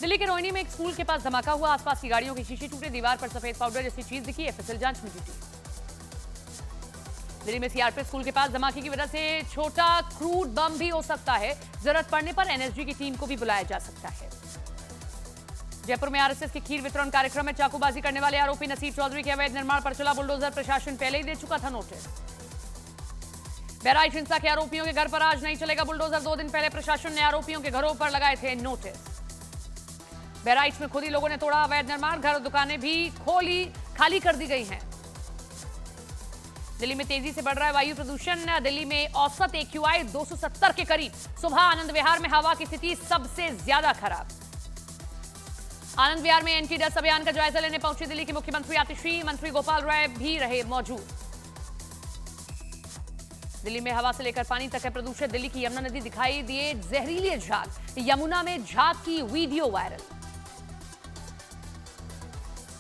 दिल्ली के रोहिणी में एक स्कूल के पास धमाका हुआ। आसपास की गाड़ियों के शीशे टूटे, दीवार पर सफेद पाउडर जैसी चीज दिखी। एफएसएल जांच में जुटी। दिल्ली में सीआरपीएफ स्कूल के पास धमाके की वजह से छोटा क्रूड बम भी हो सकता है। जरूरत पड़ने पर एनएसजी की टीम को भी बुलाया जा सकता है। जयपुर में आरएसएस के खीर वितरण कार्यक्रम में चाकूबाजी करने वाले आरोपी नसीब चौधरी के अवैध निर्माण पर चला बुलडोजर। प्रशासन पहले ही दे चुका था नोटिस। बहराइच हिंसा के आरोपियों के घर पर आज नहीं चलेगा बुलडोजर। 2 दिन पहले प्रशासन ने आरोपियों के घरों पर लगाए थे नोटिस। बहराइच में खुद ही लोगों ने तोड़ा अवैध निर्माण। घर और दुकानें भी खाली कर दी गई हैं। दिल्ली में तेजी से बढ़ रहा है वायु प्रदूषण। दिल्ली में औसत AQI 270 के करीब। सुबह आनंद विहार में हवा की स्थिति सबसे ज्यादा खराब। आनंद विहार में एंटी डस्ट अभियान का जायजा लेने पहुंचे दिल्ली के मुख्यमंत्री आतिशी। मंत्री गोपाल राय भी रहे मौजूद। दिल्ली में हवा से लेकर पानी तक है प्रदूषित। दिल्ली की यमुना नदी दिखाई दिए जहरीले झाग। यमुना में झाग की वीडियो वायरल।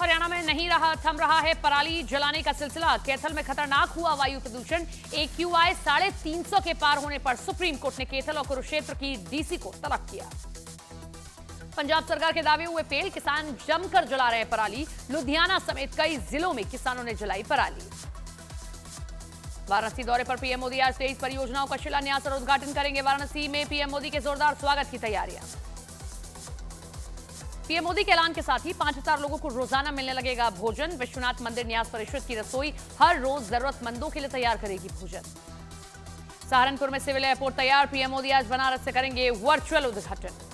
हरियाणा में नहीं थम रहा है पराली जलाने का सिलसिला। कैथल में खतरनाक हुआ वायु प्रदूषण। AQI 350 के पार होने पर सुप्रीम कोर्ट ने कैथल और कुरुक्षेत्र की डीसी को तलब किया। पंजाब सरकार के दावे हुए फेल। किसान जमकर जला रहे पराली। लुधियाना समेत कई जिलों में किसानों ने जलाई पराली। वाराणसी दौरे पर पीएम मोदी आज 23 परियोजनाओं का शिलान्यास और उद्घाटन करेंगे। वाराणसी में पीएम मोदी के जोरदार स्वागत की तैयारियां। पीएम मोदी के ऐलान के साथ ही 5000 लोगों को रोजाना मिलने लगेगा भोजन। विश्वनाथ मंदिर न्यास परिषद की रसोई हर रोज जरूरतमंदों के लिए तैयार करेगी भोजन। सहारनपुर में सिविल एयरपोर्ट तैयार। पीएम मोदी आज बनारस से करेंगे वर्चुअल उद्घाटन।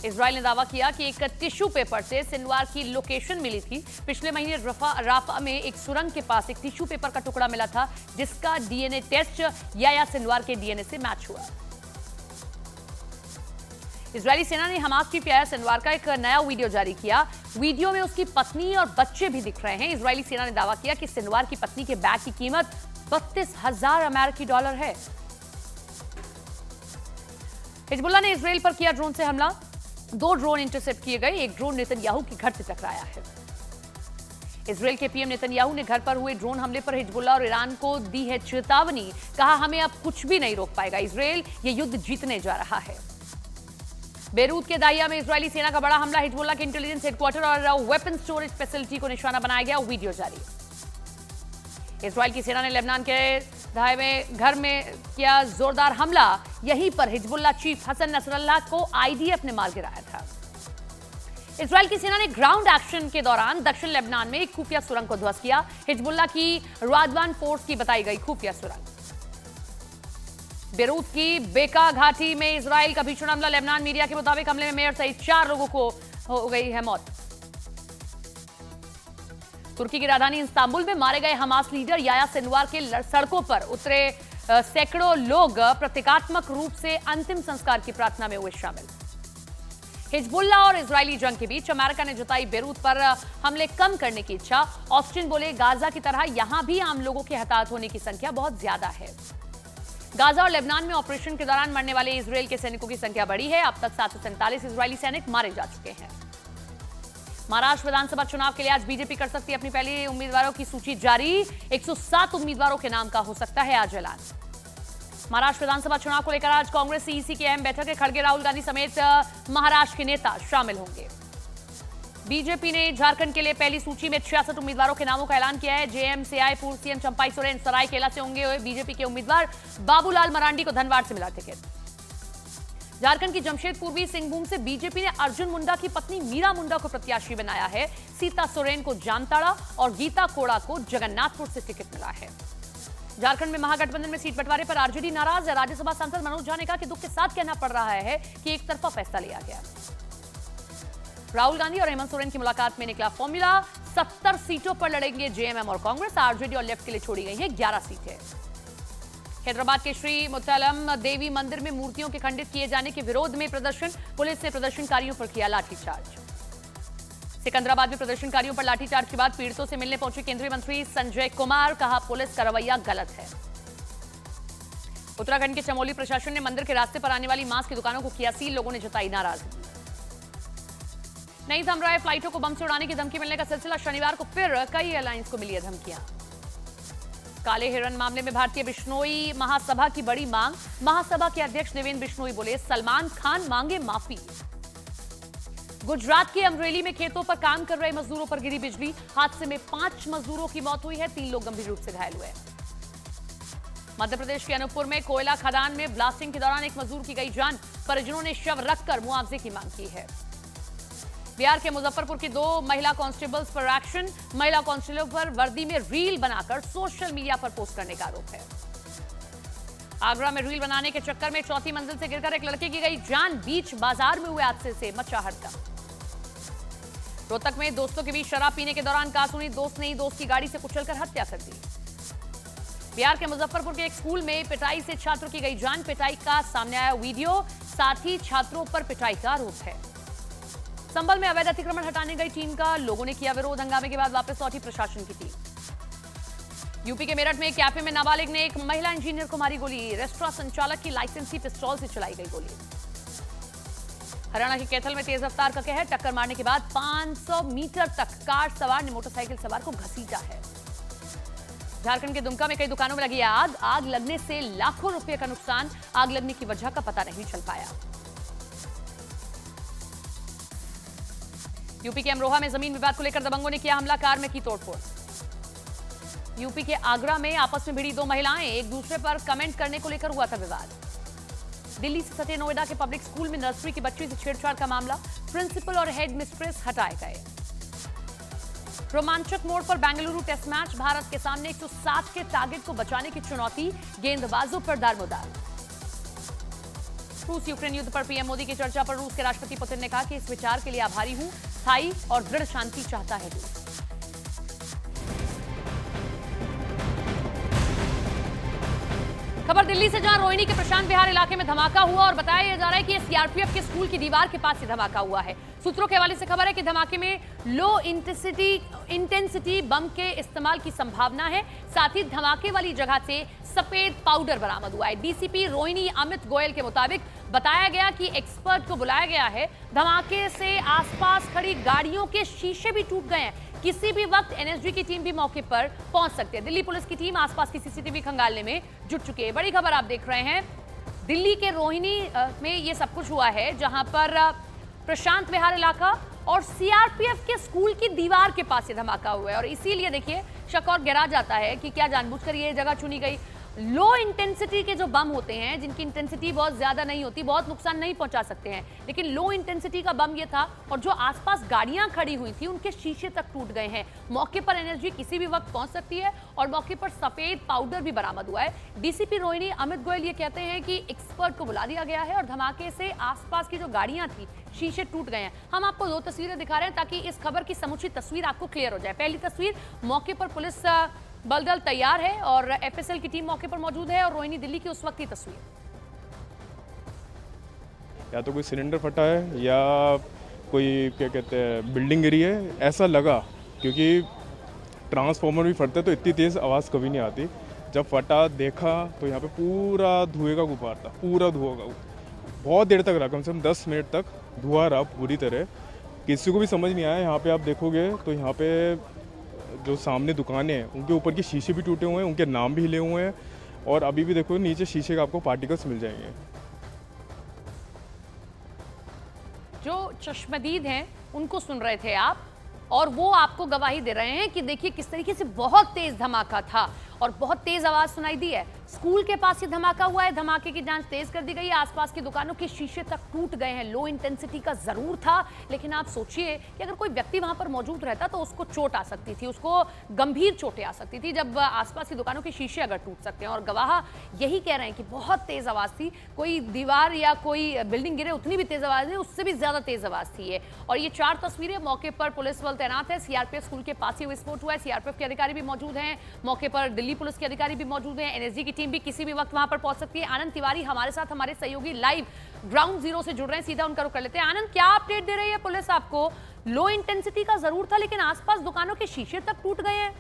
इजराइल ने दावा किया कि एक टिश्यू पेपर से सिनवार की लोकेशन मिली थी। पिछले महीने राफा में एक सुरंग के पास एक टिश्यू पेपर का टुकड़ा मिला था, जिसका डीएनए टेस्ट याया सिनवार के डीएनए से मैच हुआ। इजरायली सेना ने हमास चीफ याया सिनवार का एक नया वीडियो जारी किया। वीडियो में उसकी पत्नी और बच्चे भी दिख रहे हैं। इजरायली सेना ने दावा किया कि सिनवार की पत्नी के बैग की कीमत 32,000 अमेरिकी डॉलर है। हिजबुल्लाह ने इजराइल पर किया ड्रोन से हमला। 2 ड्रोन इंटरसेप्ट किए गए। एक ड्रोन नेतन्याहू के घर से टकराया है। इजराइल के पीएम नेतन्याहू ने घर पर हुए ड्रोन हमले पर हिजबुल्लाह और ईरान को दी है चेतावनी। कहा, हमें अब कुछ भी नहीं रोक पाएगा। इजराइल ये युद्ध जीतने जा रहा है। बेरूत के दाहिया में इजरायली सेना का बड़ा हमला। हिजबुल्लाह के इंटेलिजेंस हेडक्वार्टर और वेपन स्टोरेज फैसिलिटी को निशाना बनाया गया। वीडियो जारी। इजराइल की सेना ने लेबनान के दाहिया में घर में किया जोरदार हमला। यहीं पर हिजबुल्लाह चीफ हसन नसरल्लाह को आईडीएफ ने मार गिराया था। इजराइल की सेना ने ग्राउंड एक्शन के दौरान दक्षिण लेबनान में एक खुफिया सुरंग को ध्वस्त किया। हिजबुल्लाह की रादवान फोर्स की बताई गई खुफिया सुरंग। बेरूत की बेका घाटी में इजराइल का भीषण हमला। लेबनान मीडिया के मुताबिक हमले में मेयर सहित 4 लोगों को हो गई है मौत। तुर्की की राजधानी इस्तांबुल में मारे गए हमास लीडर याया सिनवार के सड़कों पर उतरे सैकड़ों लोग प्रतीकात्मक रूप से अंतिम संस्कार की प्रार्थना में हुए शामिल। हिजबुल्लाह और इजरायली जंग के बीच अमेरिका ने जताई बेरूत पर हमले कम करने की इच्छा। ऑस्टिन बोले, गाजा की तरह यहां भी आम लोगों के हताहत होने की संख्या बहुत ज्यादा है। गाजा और लेबनान में ऑपरेशन के दौरान मरने वाले इजराइल के सैनिकों की संख्या बढ़ी है। अब तक 747 इजरायली सैनिक मारे जा चुके हैं। महाराष्ट्र विधानसभा चुनाव के लिए आज बीजेपी कर सकती है अपनी पहली उम्मीदवारों की सूची जारी। 107 उम्मीदवारों के नाम का हो सकता है आज ऐलान। महाराष्ट्र विधानसभा चुनाव को लेकर आज कांग्रेस सीईसी की अहम बैठक है। खड़गे, राहुल गांधी समेत महाराष्ट्र के नेता शामिल होंगे। बीजेपी ने झारखंड के लिए पहली सूची में 66 उम्मीदवारों के नामों का ऐलान किया है। जेएम से आए पूर्व सीएम चंपाई सोरेन सरायकेला से होंगे बीजेपी के उम्मीदवार। बाबूलाल मरांडी को धनबाद से मिला टिकट। झारखंड की जमशेदपुर सिंहभूम से बीजेपी ने अर्जुन मुंडा की पत्नी मीरा मुंडा को प्रत्याशी बनाया है। सीता सोरेन को जामताड़ा और गीता कोड़ा को जगन्नाथपुर से टिकट मिला है। झारखंड में महागठबंधन में सीट बंटवारे पर आरजेडी नाराज है। राज्यसभा सांसद मनोज झा ने कहा कि दुख के साथ कहना पड़ रहा है कि एक तरफा फैसला लिया गया। राहुल गांधी और हेमंत सोरेन की मुलाकात में निकला फॉर्मूला। 70 सीटों पर लड़ेंगे जेएमएम और कांग्रेस। आरजेडी और लेफ्ट के लिए छोड़ी गई हैं 11 सीटें। हैदराबाद के श्री मुत्तलम देवी मंदिर में मूर्तियों के खंडित किए जाने के विरोध में प्रदर्शन। पुलिस ने प्रदर्शनकारियों पर किया लाठीचार्ज। सिकंदराबाद में प्रदर्शनकारियों पर लाठीचार्ज के बाद पीड़ितों से मिलने पहुंचे केंद्रीय मंत्री संजय कुमार। कहा, पुलिस का रवैया गलत है। उत्तराखंड के चमोली प्रशासन ने मंदिर के रास्ते पर आने वाली मांस की दुकानों को किया सील। लोगों ने जताई नाराजगी। नहीं थम रहा है फ्लाइटों को बम से उड़ाने की धमकी मिलने का सिलसिला। शनिवार को फिर कई एयरलाइंस को मिली है धमकियां। काले हिरण मामले में भारतीय बिश्नोई महासभा की बड़ी मांग। महासभा के अध्यक्ष देवेंद्र बिश्नोई बोले, सलमान खान मांगे माफी। गुजरात के अमरेली में खेतों पर काम कर रहे मजदूरों पर गिरी बिजली। हादसे में 5 मजदूरों की मौत हुई है, 3 लोग गंभीर रूप से घायल हुए। मध्य प्रदेश के अनूपपुर में कोयला खदान में ब्लास्टिंग के दौरान एक मजदूर की गई जान। परिजनों ने शव रखकर मुआवजे की मांग की है। बिहार के मुजफ्फरपुर की 2 महिला कांस्टेबल्स पर एक्शन। महिला कांस्टेबल पर वर्दी में रील बनाकर सोशल मीडिया पर पोस्ट करने का आरोप है। आगरा में रील बनाने के चक्कर में 4थी मंजिल से गिरकर एक लड़के की गई जान। बीच बाजार में हुए हादसे से मचा हड़कंप। रोहतक में दोस्तों के बीच शराब पीने के दौरान कहासुनी। दोस्त ने ही दोस्त की गाड़ी से कुचलकर हत्या कर दी। बिहार के मुजफ्फरपुर के एक स्कूल में पिटाई से छात्र की गई जान। पिटाई का सामने आया वीडियो, साथ ही छात्रों पर पिटाई का आरोप है। संभल में अवैध अतिक्रमण हटाने गई टीम का लोगों ने किया विरोध। हंगामे के बाद वापस लौटी प्रशासन की टीम। यूपी के मेरठ में एक कैफे में नाबालिग ने एक महिला इंजीनियर को मारी गोली। रेस्टोरेंट संचालक की लाइसेंसी पिस्तौल से चलाई गई गोली। हरियाणा के कैथल में तेज रफ्तार का कहर। टक्कर मारने के बाद 500 मीटर तक कार सवार ने मोटरसाइकिल सवार को घसीटा है। झारखंड के दुमका में कई दुकानों में लगी आग। आग लगने से लाखों रुपए का नुकसान। आग लगने की वजह का पता नहीं चल पाया। यूपी के अमरोहा में जमीन विवाद को लेकर दबंगों ने किया हमला। कार में की तोड़फोड़। यूपी के आगरा में आपस में भिड़ी 2 महिलाएं। एक दूसरे पर कमेंट करने को लेकर हुआ था विवाद। दिल्ली से सटे नोएडा के पब्लिक स्कूल में नर्सरी की बच्ची से छेड़छाड़ का मामला। प्रिंसिपल और हेड मिस्ट्रेस हटाए गए। रोमांचक मोड़ पर बेंगलुरु टेस्ट मैच। भारत के सामने 107 के टारगेट को बचाने की चुनौती। गेंदबाजों पर दारमोदार। रूस यूक्रेन युद्ध पर पीएम मोदी की चर्चा पर रूस के राष्ट्रपति पुतिन ने कहा कि इस विचार के लिए आभारी हूं। स्थायी और दृढ़ शांति चाहता है रूस। खबर दिल्ली से, जहां रोहिणी के प्रशांत विहार इलाके में धमाका हुआ और बताया जा रहा है कि यह सीआरपीएफ के स्कूल की दीवार के पास ही धमाका हुआ है। सूत्रों के हवाले से खबर है कि धमाके में लो इंटेंसिटी बम के इस्तेमाल की संभावना है। साथ ही धमाके वाली जगह से सफेद पाउडर बरामद हुआ है। डीसीपी रोहिणी अमित गोयल के मुताबिक बताया गया कि एक्सपर्ट को बुलाया गया है। धमाके से आसपास खड़ी गाड़ियों के शीशे भी टूट गए हैं। किसी भी वक्त एनएसजी की टीम भी मौके पर पहुंच सकती है। दिल्ली पुलिस की टीम आसपास की सीसीटीवी खंगालने में जुट चुकी है। बड़ी खबर आप देख रहे हैं, दिल्ली के रोहिणी में ये सब कुछ हुआ है, जहां पर प्रशांत विहार इलाका और सीआरपीएफ के स्कूल की दीवार के पास ये धमाका हुआ है। और इसीलिए देखिए शक और गहरा जाता है कि क्या जानबूझकर ये जगह चुनी गई। लो इंटेंसिटी के जो बम होते हैं, जिनकी इंटेंसिटी बहुत ज्यादा नहीं होती, बहुत नुकसान नहीं पहुंचा सकते हैं, लेकिन लो इंटेंसिटी का बम ये था। और जो आसपास गाड़ियां खड़ी हुई थी उनके शीशे तक टूट गए हैं। मौके पर एनएसजी किसी भी वक्त पहुंच सकती है और मौके पर सफेद पाउडर भी बरामद हुआ है। डीसीपी रोहिणी अमित गोयल ये कहते हैं कि एक्सपर्ट को बुला दिया गया है और धमाके से आसपास की जो गाड़ियां थी शीशे टूट गए हैं। हम आपको 2 तस्वीरें दिखा रहे हैं ताकि इस खबर की समुचित तस्वीर आपको क्लियर हो जाए। पहली तस्वीर, मौके पर पुलिस बल दल तैयार है और एफएसएल की टीम मौके पर मौजूद है। और रोहिणी दिल्ली की उस वक्त की तस्वीर, या तो कोई सिलेंडर फटा है या कोई क्या कहते हैं बिल्डिंग गिरी है, ऐसा लगा। क्योंकि ट्रांसफार्मर भी फटता है तो इतनी तेज़ आवाज़ कभी नहीं आती। जब फटा देखा तो यहाँ पे पूरा धुएं का गुब्बार था, पूरा धुआं का। बहुत देर तक रहा, कम से कम 10 मिनट तक धुआं रहा पूरी तरह। किसी को भी समझ नहीं आया। यहाँ पे आप देखोगे तो यहाँ पे जो सामने दुकानें हैं उनके ऊपर के शीशे भी टूटे हुए हैं, उनके नाम भी हिले हुए हैं। और अभी भी देखो नीचे शीशे का आपको पार्टिकल्स मिल जाएंगे। जो चश्मदीद हैं उनको सुन रहे थे आप, और वो आपको गवाही दे रहे हैं कि देखिए किस तरीके से बहुत तेज धमाका था और बहुत तेज आवाज सुनाई दी है। स्कूल के पास ये धमाका हुआ है। धमाके की जांच तेज कर दी गई है। आसपास की दुकानों के शीशे तक टूट गए हैं। लो इंटेंसिटी का जरूर था, लेकिन आप सोचिए कि अगर कोई व्यक्ति वहां पर मौजूद रहता तो उसको चोट आ सकती थी, उसको गंभीर चोटें आ सकती थी, जब आसपास की दुकानों के शीशे अगर टूट सकते हैं। और गवाह यही कह रहे हैं कि बहुत तेज आवाज थी। कोई दीवार या कोई बिल्डिंग गिरे उतनी भी तेज आवाज नहीं, उससे भी ज्यादा तेज आवाज थी ये। और ये 4 तस्वीरें, मौके पर पुलिस बल तैनात है। सीआरपीएफ स्कूल के पास ही विस्फोट हुआ है। सीआरपीएफ के अधिकारी भी मौजूद हैं मौके पर, दिल्ली पुलिस के अधिकारी भी मौजूद हैं, एनएसजी की टीम भी किसी भी वक्त वहां पर पहुंच सकती है। आनंद तिवारी हमारे साथ, हमारे सहयोगी लाइव ग्राउंड जीरो से जुड़ रहे हैं, सीधा उनका रुख कर लेते हैं। आनंद, क्या अपडेट दे रही है पुलिस आपको? लो इंटेंसिटी का जरूर था, लेकिन आसपास दुकानों के शीशे तक टूट गए हैं।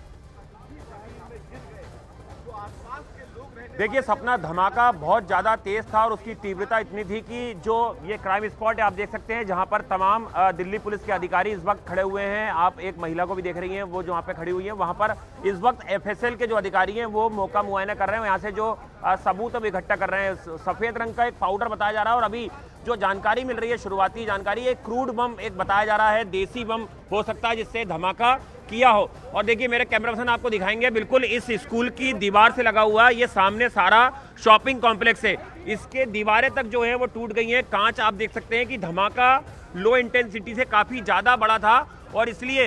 देखिए सपना, धमाका बहुत ज़्यादा तेज था और उसकी तीव्रता इतनी थी कि जो ये क्राइम स्पॉट है आप देख सकते हैं, जहां पर तमाम दिल्ली पुलिस के अधिकारी इस वक्त खड़े हुए हैं। आप एक महिला को भी देख रही हैं, वो जो वहाँ पे खड़ी हुई है, वहां पर इस वक्त एफएसएल के जो अधिकारी हैं वो मौका मुआयना कर रहे हैं। यहाँ से जो सबूत अब इकट्ठा कर रहे हैं। सफ़ेद रंग का एक पाउडर बताया जा रहा है और अभी जो जानकारी मिल रही है, शुरुआती जानकारी, एक क्रूड बम एक बताया जा रहा है, देसी बम हो सकता है जिससे धमाका किया हो। और देखिए मेरे कैमरा पर्सन आपको दिखाएंगे, बिल्कुल इस स्कूल की दीवार से लगा हुआ ये सामने सारा शॉपिंग कॉम्प्लेक्स है, इसके दीवारें तक जो है वो टूट गई हैं। कांच आप देख सकते हैं कि धमाका लो इंटेंसिटी से काफ़ी ज़्यादा बड़ा था और इसलिए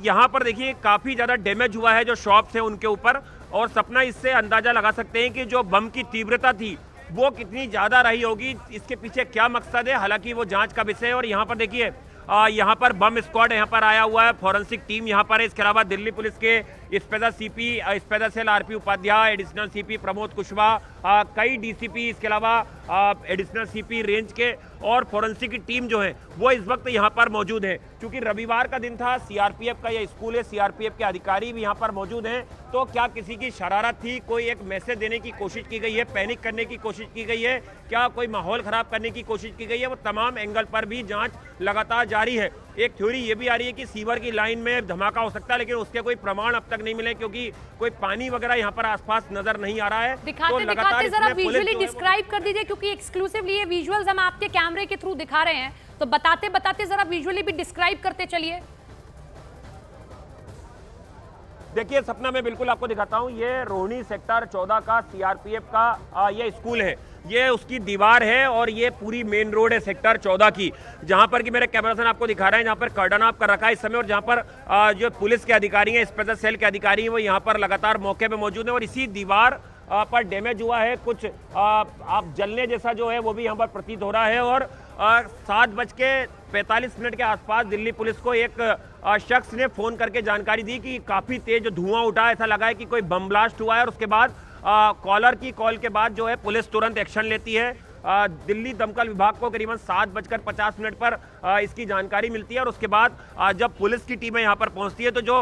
यहाँ पर देखिए काफ़ी ज़्यादा डैमेज हुआ है जो शॉप्स हैं उनके ऊपर। और सपना, इससे अंदाज़ा लगा सकते हैं कि जो बम की तीव्रता थी वो कितनी ज़्यादा रही होगी, इसके पीछे क्या मकसद है, हालांकि वो जांच का विषय है। और यहाँ पर देखिए यहाँ पर बम स्क्वाड यहाँ पर आया हुआ है, फॉरेंसिक टीम यहाँ पर है। इसके अलावा दिल्ली पुलिस के special CP, special cell RP Upadhyay, additional CP Pramod Kushwaha, कई डीसीपी, इसके अलावा एडिशनल सीपी रेंज के और फॉरेंसिक की टीम जो है वो इस वक्त यहाँ पर मौजूद है। क्योंकि रविवार का दिन था, सीआरपीएफ का यह स्कूल है, सीआरपीएफ के अधिकारी भी यहाँ पर मौजूद हैं। तो क्या किसी की शरारत थी, कोई एक मैसेज देने की कोशिश की गई है, पैनिक करने की कोशिश की गई है, क्या कोई माहौल खराब करने की कोशिश की गई है, वो तमाम एंगल पर भी जांच लगातार जारी है। एक थ्योरी ये भी आ रही है कि सीवर की लाइन में धमाका हो सकता है, लेकिन उसके कोई प्रमाण अब तक नहीं मिले क्योंकि कोई पानी वगैरह यहाँ पर आसपास नजर नहीं आ रहा है। दिखाते जरा विजुअली डिस्क्राइब कर दीजिए, क्योंकि एक्सक्लूसिवली ये विजुअल्स हम आपके कैमरे के थ्रू दिखा रहे हैं, तो बताते बताते जरा विजुअली भी डिस्क्राइब करते चलिए। देखिए सपना, मैं बिल्कुल आपको दिखाता हूँ, ये रोहिणी सेक्टर 14 का सीआरपीएफ का ये स्कूल है, ये उसकी दीवार है और ये पूरी मेन रोड है सेक्टर 14 की, जहां पर कि मेरे कैमरा पर्सन आपको दिखा रहे हैं, जहां पर कर्डन ऑफ कर रखा है इस समय। और जहां पर जो पुलिस के अधिकारी हैं, स्पेशल सेल के अधिकारी हैं, वो यहाँ पर लगातार मौके पे मौजूद हैं। और इसी दीवार पर डैमेज हुआ है, कुछ आप जलने जैसा जो है वो भी यहाँ पर प्रतीत हो रहा है। और 7:45 के आसपास दिल्ली पुलिस को एक शख्स ने फोन करके जानकारी दी कि काफी तेज धुआं उठा, ऐसा लगा है कि कोई बम ब्लास्ट हुआ है। और उसके बाद कॉलर की कॉल के बाद जो है पुलिस तुरंत एक्शन लेती है। दिल्ली दमकल विभाग को करीबन 7:50 पर इसकी जानकारी मिलती है और उसके बाद जब पुलिस की टीमें यहाँ पर पहुँचती है तो जो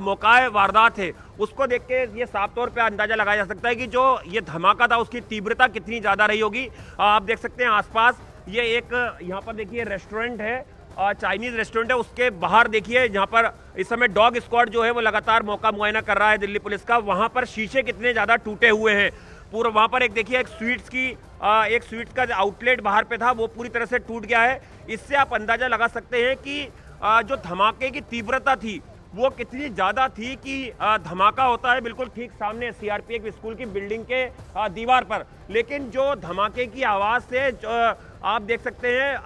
मौका वारदात है उसको देख के ये साफ तौर पे अंदाजा लगाया जा सकता है कि जो ये धमाका था उसकी तीव्रता कितनी ज़्यादा रही होगी। आप देख सकते हैं आसपास ये एक यहाँ पर देखिए रेस्टोरेंट है, चाइनीज रेस्टोरेंट है, उसके बाहर देखिए जहाँ पर इस समय डॉग स्क्वाड जो है वो लगातार मौका मुआयना कर रहा है दिल्ली पुलिस का। वहाँ पर शीशे कितने ज़्यादा टूटे हुए हैं पूरा। वहाँ पर एक देखिए एक स्वीट्स का आउटलेट बाहर पे था वो पूरी तरह से टूट गया है। इससे आप अंदाजा लगा सकते हैं कि जो धमाके की तीव्रता थी वो कितनी ज़्यादा थी कि धमाका होता है बिल्कुल ठीक सामने सीआरपीएफ स्कूल की बिल्डिंग के दीवार पर, लेकिन जो धमाके की आवाज़ से आप देख सकते हैं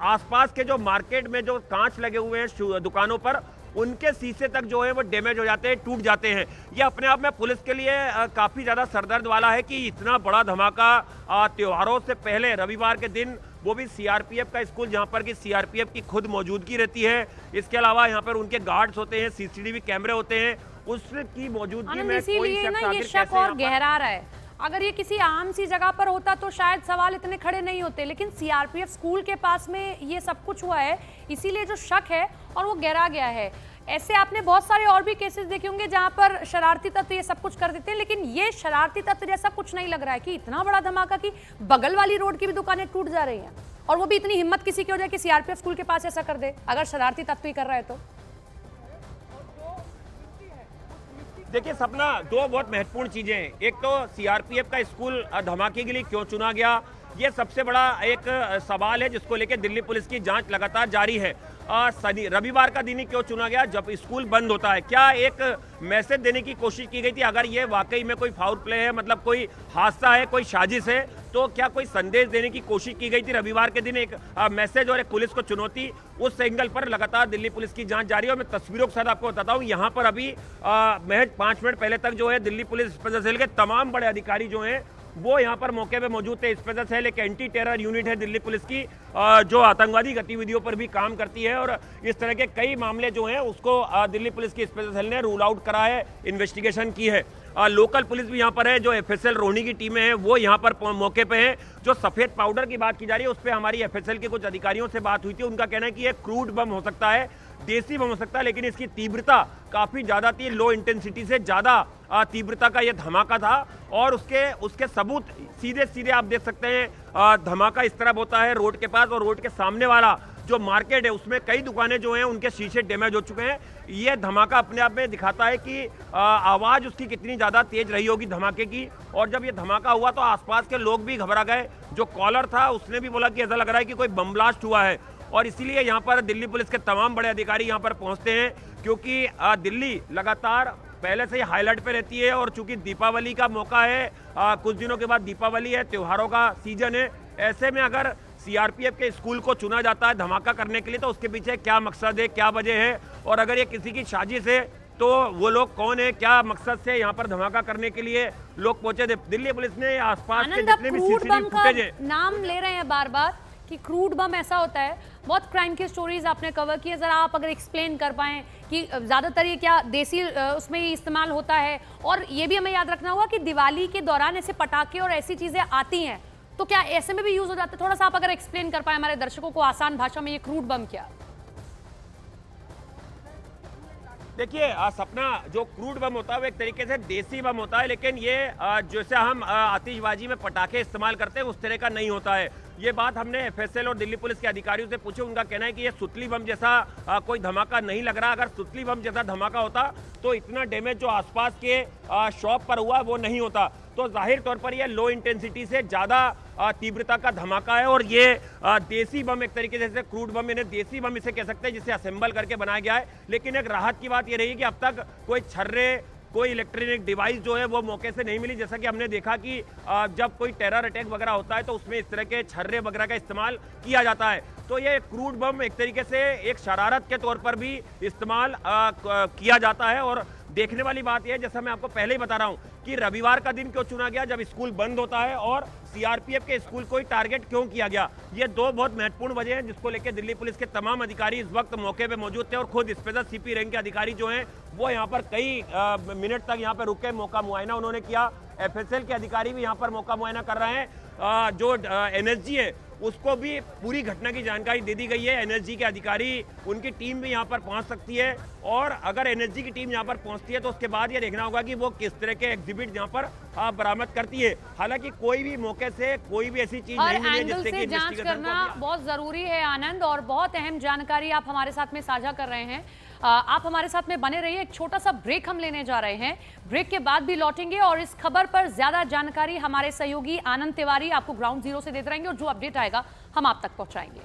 आसपास के जो मार्केट में जो कांच लगे हुए हैं दुकानों पर, उनके शीशे तक जो है वो डैमेज हो जाते हैं, टूट जाते हैं। ये अपने आप में पुलिस के लिए काफ़ी ज़्यादा सरदर्द वाला है कि इतना बड़ा धमाका त्योहारों से पहले रविवार के दिन, वो भी सीआरपीएफ का स्कूल जहां पर कि सीआरपीएफ की खुद मौजूदगी रहती है। इसके अलावा यहां पर उनके गार्ड्स होते हैं, सीसीटीवी कैमरे होते हैं, उसकी मौजूदगी में कोई ये शक और गहरा रहा है। अगर ये किसी आम सी जगह पर होता तो शायद सवाल इतने खड़े नहीं होते, लेकिन सीआरपीएफ स्कूल के पास में ये सब कुछ हुआ है, इसीलिए जो शक है और वो गहरा गया है। ऐसे आपने बहुत सारे और भी केसेस देखे होंगे जहां पर शरारती तत्व ये सब कुछ कर देते हैं, लेकिन ये शरारती तत्व जैसा कुछ नहीं लग रहा है कि इतना बड़ा धमाका कि बगल वाली रोड की भी दुकानें टूट जा रही हैं, और वो भी इतनी हिम्मत किसी की हो जाए कि सीआरपीएफ स्कूल के पास ऐसा कर दे, अगर शरारती तत्व ही कर रहा है तो। देखिए सपना, दो बहुत महत्वपूर्ण चीजें हैं। एक तो सीआरपीएफ का स्कूल धमाके के लिए क्यों चुना गया, ये सबसे बड़ा एक सवाल है जिसको लेकर दिल्ली पुलिस की जांच लगातार जारी है। रविवार का दिन ही क्यों चुना गया जब स्कूल बंद होता है? क्या एक मैसेज देने की कोशिश की गई थी अगर ये वाकई में कोई फाउल प्ले है, मतलब कोई हादसा है, कोई साजिश है, तो क्या कोई संदेश देने की कोशिश की गई थी रविवार के दिन, एक मैसेज और एक पुलिस को चुनौती? उस एंगल पर लगातार दिल्ली पुलिस की जांच जारी है। और मैं तस्वीरों के साथ आपको बताता हूँ, यहाँ पर अभी महज 5 मिनट पहले तक जो है दिल्ली पुलिस स्पेशल सेल के तमाम बड़े अधिकारी जो हैं वो यहाँ पर मौके पे मौजूद थे। स्पेशल सेल एक एंटी टेरर यूनिट है दिल्ली पुलिस की जो आतंकवादी गतिविधियों पर भी काम करती है, और इस तरह के कई मामले जो हैं उसको दिल्ली पुलिस की स्पेशल सेल ने रूल आउट करा है, इन्वेस्टिगेशन की है। लोकल पुलिस भी यहाँ पर है, जो एफएसएल रोहिणी की टीमें हैं वो यहाँ पर मौके पे हैं। जो सफेद पाउडर की बात की जा रही है उस पर हमारी एफएसएल के कुछ अधिकारियों से बात हुई थी, उनका कहना है कि ये क्रूड बम हो सकता है, देसी बम हो सकता है, लेकिन इसकी तीव्रता काफी ज्यादा थी, लो इंटेंसिटी से ज्यादा तीव्रता का यह धमाका था। और उसके सबूत सीधे सीधे आप देख सकते हैं। धमाका इस तरफ होता है रोड के पास, और रोड के सामने वाला जो मार्केट है उसमें कई दुकानें जो हैं उनके शीशे डैमेज हो चुके हैं। ये धमाका अपने आप में दिखाता है कि आवाज उसकी कितनी ज्यादा तेज रही होगी धमाके की। और जब ये धमाका हुआ तो आसपास के लोग भी घबरा गए। जो कॉलर था उसने भी बोला कि ऐसा लग रहा है कि कोई बम ब्लास्ट हुआ है। और इसीलिए यहाँ पर दिल्ली पुलिस के तमाम बड़े अधिकारी यहाँ पर पहुंचते हैं, क्योंकि दिल्ली लगातार पहले से ही हाईलाइट पे रहती है। और चूंकि दीपावली का मौका है, कुछ दिनों के बाद दीपावली है, त्योहारों का सीजन है, ऐसे में अगर सीआरपीएफ के स्कूल को चुना जाता है धमाका करने के लिए तो उसके पीछे क्या मकसद है, क्या वजह है, और अगर ये किसी की साजिश है तो वो लोग कौन है, क्या मकसद से यहाँ पर धमाका करने के लिए लोग पहुंचे थे। दिल्ली पुलिस ने आसपास के जितने भी सीसीटीवी फुटेज है, नाम ले रहे हैं बार बार कि क्रूड बम ऐसा होता है। बहुत क्राइम की स्टोरीज आपने कवर की है, जरा आप अगर एक्सप्लेन कर पाएं कि ज्यादातर ये क्या देसी उसमें ही इस्तेमाल होता है। और ये भी हमें याद रखना होगा कि दिवाली के दौरान ऐसे पटाखे और ऐसी चीजें आती हैं तो क्या ऐसे में भी यूज हो जाता है? थोड़ा सा आप अगर एक्सप्लेन कर पाए हमारे दर्शकों को आसान भाषा में, ये क्रूड बम क्या? देखिए सपना, जो क्रूड बम होता है वो एक तरीके से देसी बम होता है, लेकिन ये जैसे हम आतिशबाजी में पटाखे इस्तेमाल करते हैं उस तरह का नहीं होता है। ये बात हमने एफएसएल और दिल्ली पुलिस के अधिकारियों से पूछी, उनका कहना है कि ये सुतली बम जैसा कोई धमाका नहीं लग रहा। अगर सुतली बम जैसा धमाका होता तो इतना डैमेज जो आसपास के शॉप पर हुआ वो नहीं होता। तो जाहिर तौर पर ये लो इंटेंसिटी से ज़्यादा तीव्रता का धमाका है। और ये देसी बम एक तरीके से क्रूड बम, यानी देसी बम इसे कह सकते हैं, जिसे असेंबल करके बनाया गया है। लेकिन एक राहत की बात ये रही कि अब तक कोई छर्रे, कोई इलेक्ट्रॉनिक डिवाइस जो है वो मौके से नहीं मिली। जैसा कि हमने देखा कि जब कोई टेरर अटैक वगैरह होता है तो उसमें इस तरह के छर्रे वगैरह का इस्तेमाल किया जाता है। तो ये क्रूड बम एक तरीके से एक शरारत के तौर पर भी इस्तेमाल किया जाता है। और देखने वाली बात यह है, जैसा मैं आपको पहले ही बता रहा हूं, कि रविवार का दिन क्यों चुना गया जब स्कूल बंद होता है, और सीआरपीएफ के स्कूल को ही टारगेट क्यों किया गया। ये दो बहुत महत्वपूर्ण वजह हैं जिसको लेकर दिल्ली पुलिस के तमाम अधिकारी इस वक्त मौके पे मौजूद थे। और खुद स्पेशल सीपी रैंक के अधिकारी जो हैं वो यहाँ पर कई मिनट तक यहाँ पर रुक के मौका मुआयना उन्होंने किया। एफएसएल के अधिकारी भी यहाँ पर मौका मुआयना कर रहे हैं। जो एनएसजी है उसको भी पूरी घटना की जानकारी दे दी गई है। एनएसजी के अधिकारी, उनकी टीम भी यहाँ पर पहुँच सकती है। और अगर एनएसजी की टीम यहाँ पर पहुँचती है तो उसके बाद ये देखना होगा कि वो किस तरह के एग्जिबिट यहाँ पर बरामद करती है। हालांकि कोई भी मौके से कोई भी ऐसी चीज नहीं मिली है जिससे कि जांच करना बहुत जरूरी है आनंद, और बहुत अहम जानकारी आप हमारे साथ में साझा कर रहे हैं। आप हमारे साथ में बने रहिए। एक छोटा सा ब्रेक हम लेने जा रहे हैं, ब्रेक के बाद भी लौटेंगे और इस खबर पर ज्यादा जानकारी हमारे सहयोगी आनंद तिवारी आपको ग्राउंड जीरो से देते रहेंगे, और जो अपडेट आएगा हम आप तक पहुंचाएंगे।